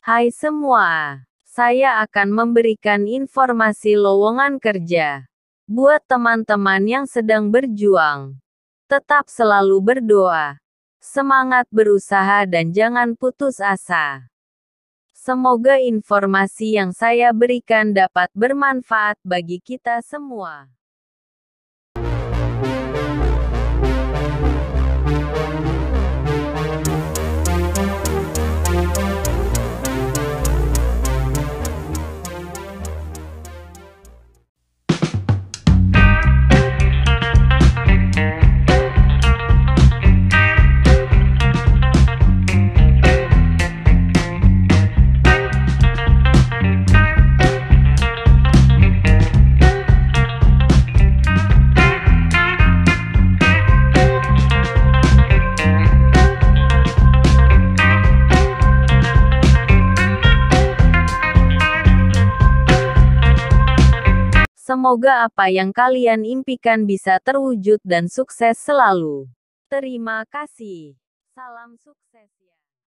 Hai semua, saya akan memberikan informasi lowongan kerja buat teman-teman yang sedang berjuang. Tetap selalu berdoa, semangat berusaha dan jangan putus asa. Semoga informasi yang saya berikan dapat bermanfaat bagi kita semua. Semoga apa yang kalian impikan bisa terwujud dan sukses selalu. Terima kasih. Salam sukses.